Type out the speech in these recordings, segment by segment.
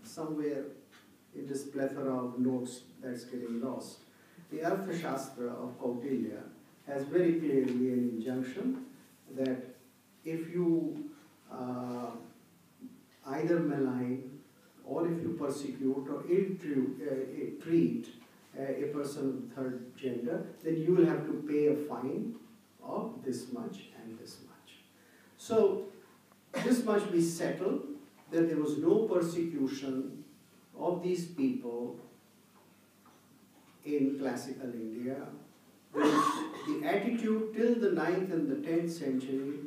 somewhere in this plethora of notes that's getting lost. The Arthashastra of Kautilya has very clearly an injunction that if you either malign or if you persecute or ill-treat a person of the third gender, then you will have to pay a fine of this much and this much. So this must be settled, that there was no persecution of these people in classical India. The attitude till the 9th and the 10th century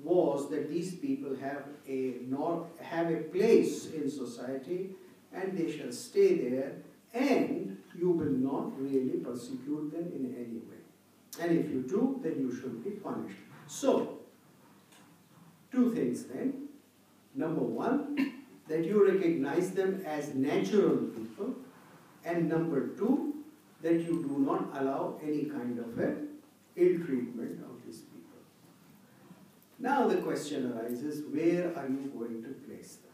was that these people have a place in society and they shall stay there, and you will not really persecute them in any way. And if you do, then you should be punished. So, two things then. Number one, that you recognize them as natural people, and number two, that you do not allow any kind of ill treatment of these people. Now the question arises, where are you going to place them?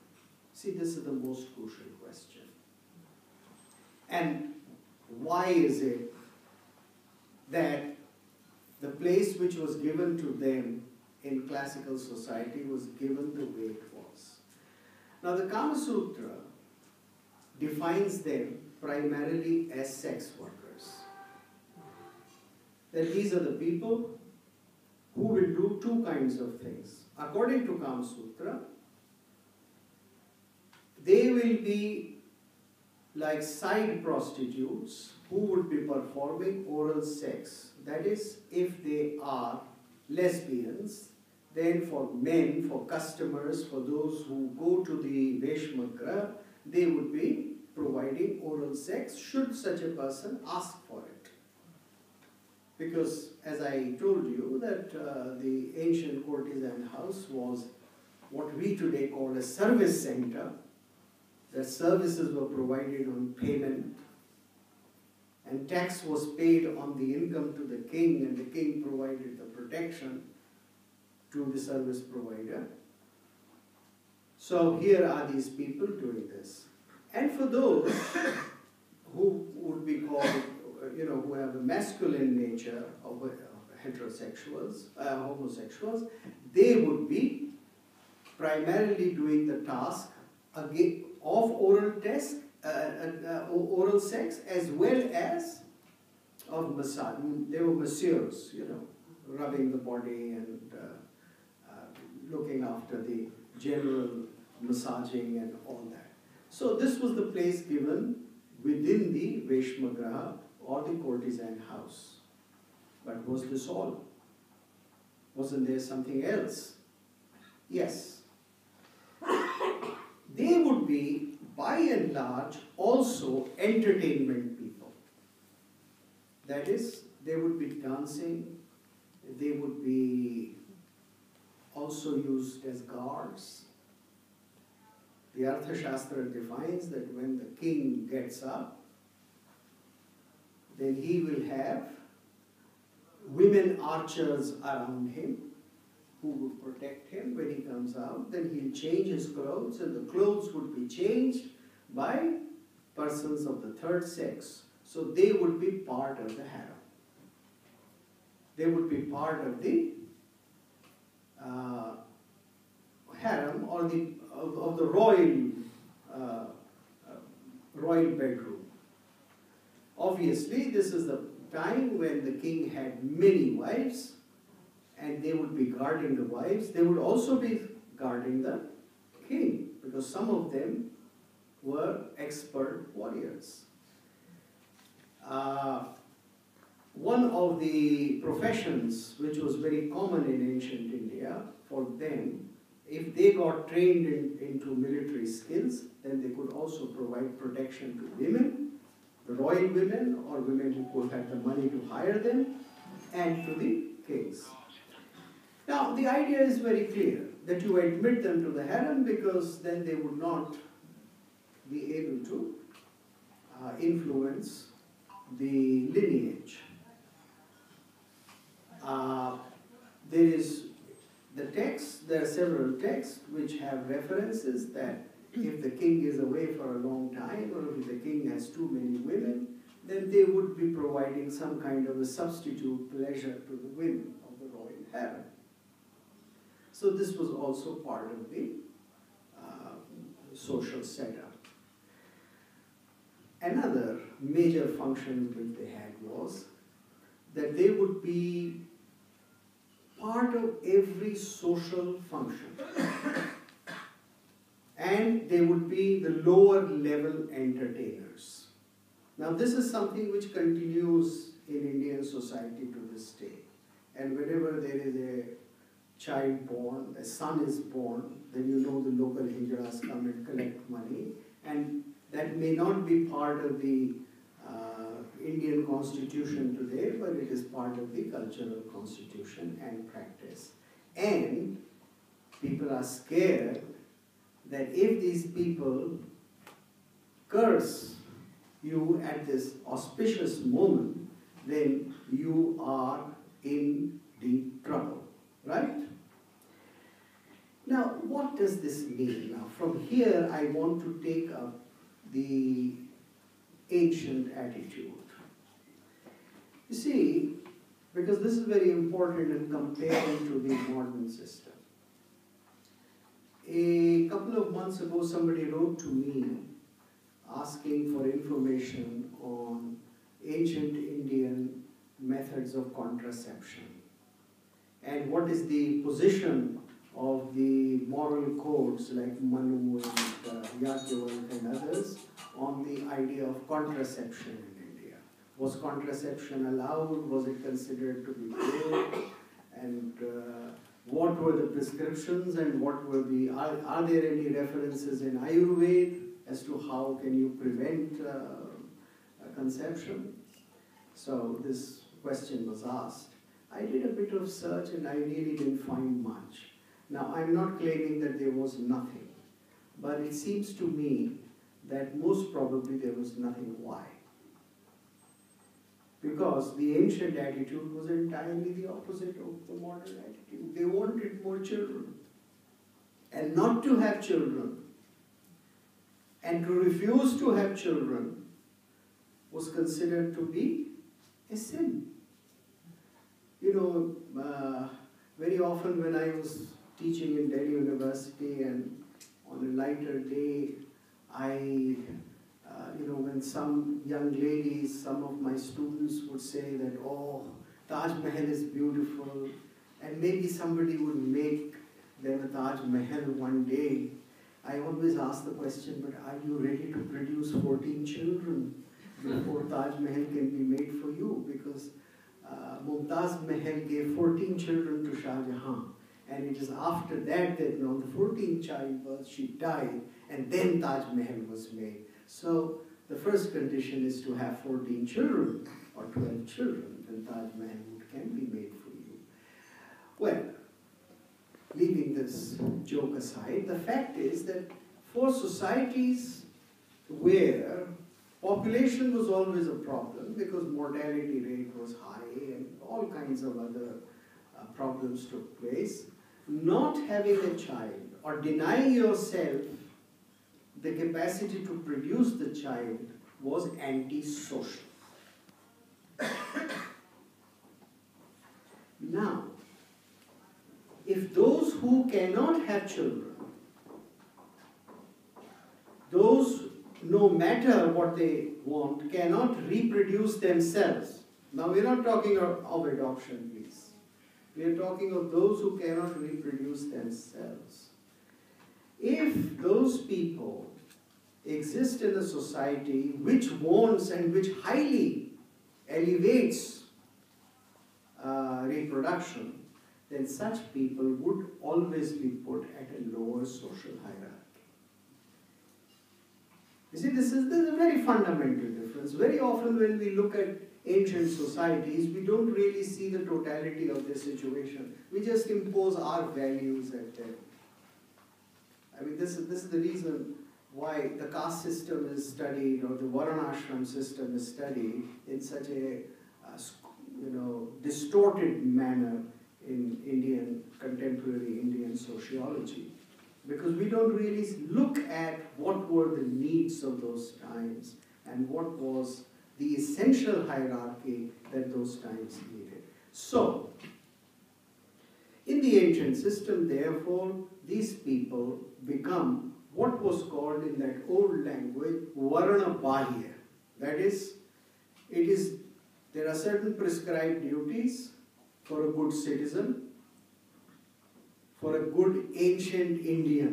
See, this is the most crucial question. And why is it that the place which was given to them in classical society was given the way it was? Now the Kama Sutra defines them primarily as sex workers. That these are the people who will do two kinds of things. According to Kama Sutra, they will be like side prostitutes who would be performing oral sex. That is, if they are lesbians, then for men, for customers, for those who go to the Veshmagra, they would be providing oral sex should such a person ask for it. Because as I told you that the ancient courtesan house was what we today call a service center. The services were provided on payment, and tax was paid on the income to the king, and the king provided the protection to the service provider. So here are these people doing this. And for those who would be called, who have a masculine nature of heterosexuals, homosexuals, they would be primarily doing the task of oral sex as well as of massage. They were masseurs, rubbing the body and looking after the general massaging and all that. So this was the place given within the Veshmagraha or the courtesan house. But was this all? Wasn't there something else? Yes. They would be, by and large, also entertainment people. That is, they would be dancing, they would be also used as guards. The Arthashastra defines that when the king gets up, then he will have women archers around him who would protect him when he comes out. Then he'll change his clothes, and the clothes would be changed by persons of the third sex. So they would be part of the harem. They would be part of the harem or the royal bedroom. Obviously, this is the time when the king had many wives, and they would be guarding the wives. They would also be guarding the king, because some of them were expert warriors. One of the professions which was very common in ancient India for them, if they got trained into military skills, then they could also provide protection to women, the royal women or women who could have the money to hire them, and to the kings. Now, the idea is very clear, that you admit them to the harem because then they would not be able to influence the lineage. There are several texts which have references that if the king is away for a long time, or if the king has too many women, then they would be providing some kind of a substitute pleasure to the women of the royal harem. So this was also part of the social setup. Another major function which they had was that they would be part of every social function. And they would be the lower level entertainers. Now this is something which continues in Indian society to this day. And whenever there is a child born, a son is born, then you know the local hijras come and collect money. And that may not be part of the Indian constitution today, but it is part of the cultural constitution and practice. And people are scared that if these people curse you at this auspicious moment, then you are in deep trouble, right? Now, what does this mean? Now, from here, I want to take up the ancient attitude. You see, because this is very important in comparing to the modern system. A couple of months ago, somebody wrote to me asking for information on ancient Indian methods of contraception and what is the position of the moral codes like Manu and Yajnavalkya and others on the idea of contraception in India. Was contraception allowed? Was it considered to be good? And what were the prescriptions and what were the, are there any references in Ayurveda as to how can you prevent conception? So this question was asked. I did a bit of search and I really didn't find much. Now I'm not claiming that there was nothing, but it seems to me that most probably there was nothing. Why? Because the ancient attitude was entirely the opposite of the modern attitude. They wanted more children. And not to have children, and to refuse to have children, was considered to be a sin. You know, very often when I was teaching in Delhi University and on a lighter day, when some young ladies, some of my students would say that, oh, Taj Mahal is beautiful, and maybe somebody would make them a Taj Mahal one day. I always ask the question, but are you ready to produce 14 children before Taj Mahal can be made for you? Because Mumtaz Mahal gave 14 children to Shah Jahan. And it is after that that on the 14th childbirth she died, and then Taj Mahal was made. So the first condition is to have 14 children or 12 children, then Taj Mahal can be made for you. Well, leaving this joke aside, the fact is that for societies where population was always a problem because mortality rate was high and all kinds of other problems took place, not having a child or denying yourself the capacity to produce the child was anti-social. Now, if those who cannot have children, those no matter what they want, cannot reproduce themselves. Now we're not talking of adoption, please. We are talking of those who cannot reproduce themselves. If those people exist in a society which wants and which highly elevates reproduction, then such people would always be put at a lower social hierarchy. You see, this is a very fundamental difference. Very often when we look at ancient societies, we don't really see the totality of their situation. We just impose our values at them. I mean, this is the reason why the caste system is studied or the Varnashram system is studied in such a distorted manner in contemporary Indian sociology. because we don't really look at what were the needs of those times and what was the essential hierarchy that those times needed. So, in the ancient system, therefore, these people become what was called in that old language Varna Bahya. That is, there are certain prescribed duties for a good citizen, for a good ancient Indian,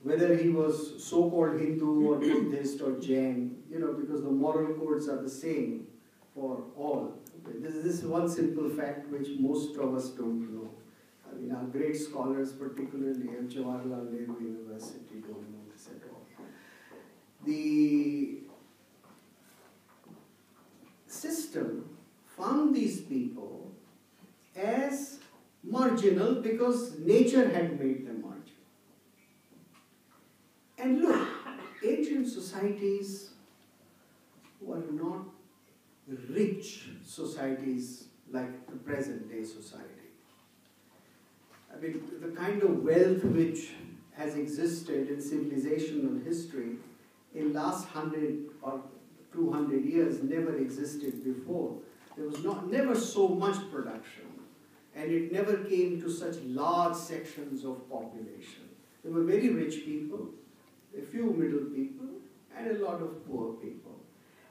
whether he was so-called Hindu or Buddhist or Jain, because the moral codes are the same for all. This is one simple fact which most of us don't know. I mean, our great scholars, particularly at Jawaharlal Nehru University, don't know this at all. The system found these people as marginal because nature had made them marginal. And look, ancient societies were not rich societies like the present day society. I mean, the kind of wealth which has existed in civilizational history in last 100 or 200 years never existed before. There was never so much production, and it never came to such large sections of population. There were very rich people, a few middle people, and a lot of poor people.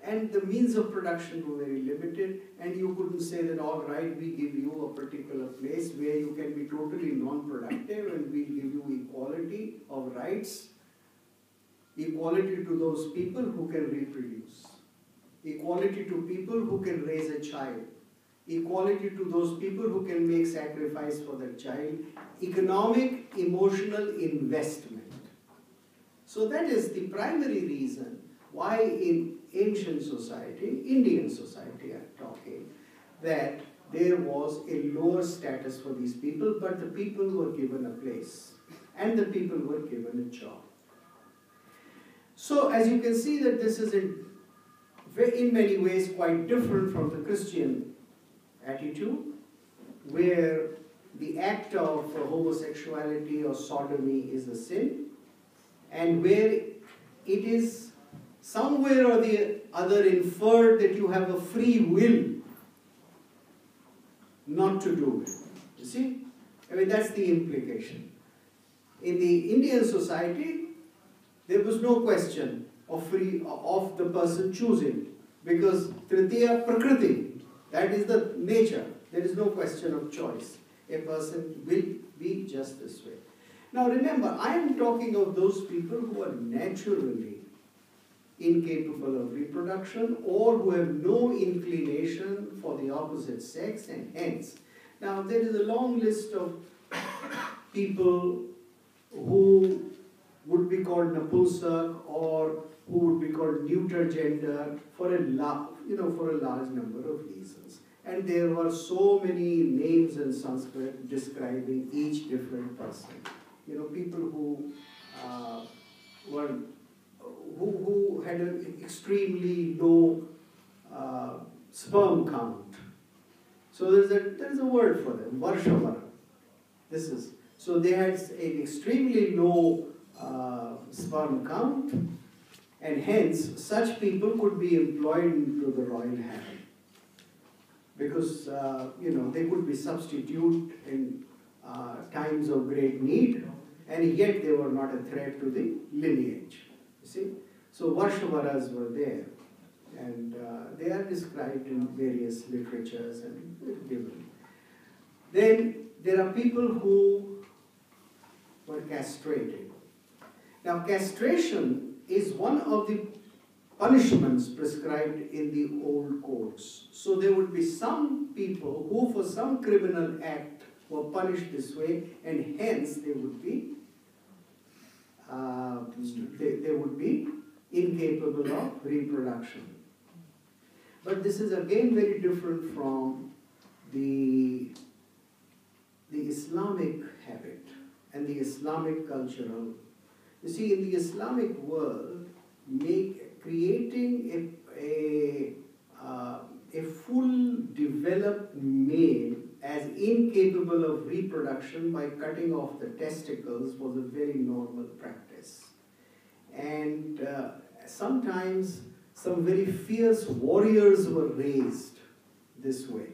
And the means of production were very limited, and you couldn't say that, all right, we give you a particular place where you can be totally non-productive and we'll give you equality of rights, equality to those people who can reproduce, equality to people who can raise a child, equality to those people who can make sacrifice for their child, economic, emotional investment. So that is the primary reason why in ancient society, Indian society I'm talking, that there was a lower status for these people, but the people were given a place and the people were given a job. So as you can see that this is in many ways quite different from the Christian attitude, where the act of homosexuality or sodomy is a sin, and where it is somewhere or the other inferred that you have a free will not to do it. You see? I mean, that's the implication. In the Indian society, there was no question of the person choosing, because Tritiya Prakriti, that is the nature. There is no question of choice. A person will be just this way. Now remember, I am talking of those people who are naturally incapable of reproduction or who have no inclination for the opposite sex, and hence, now there is a long list of people who would be called Napulsak or who would be called neuter gender for a large number of reasons. And there were so many names in Sanskrit describing each different person. People who who had an extremely low sperm count. So there is a word for them, Varshavara. So they had an extremely low sperm count, and hence such people could be employed into the royal harem, because they could be substitute in times of great need, and yet they were not a threat to the lineage. You see? So Varshavaras were there, and they are described in various literatures and given. Then there are people who were castrated. Now castration is one of the punishments prescribed in the old codes. So there would be some people who for some criminal act were punished this way, and hence they would be incapable of reproduction. But this is again very different from the Islamic habit and the Islamic cultural. You see, in the Islamic world, creating a full developed male as incapable of reproduction by cutting off the testicles was a very normal practice. And sometimes some very fierce warriors were raised this way.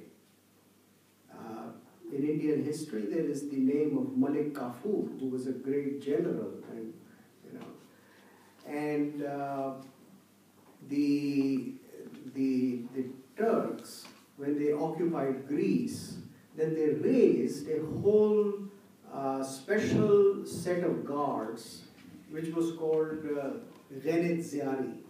In Indian history, there is the name of Malik Kafur, who was a great general, and the Turks, when they occupied Greece, then they raised a whole special set of guards, which was called Genitzari.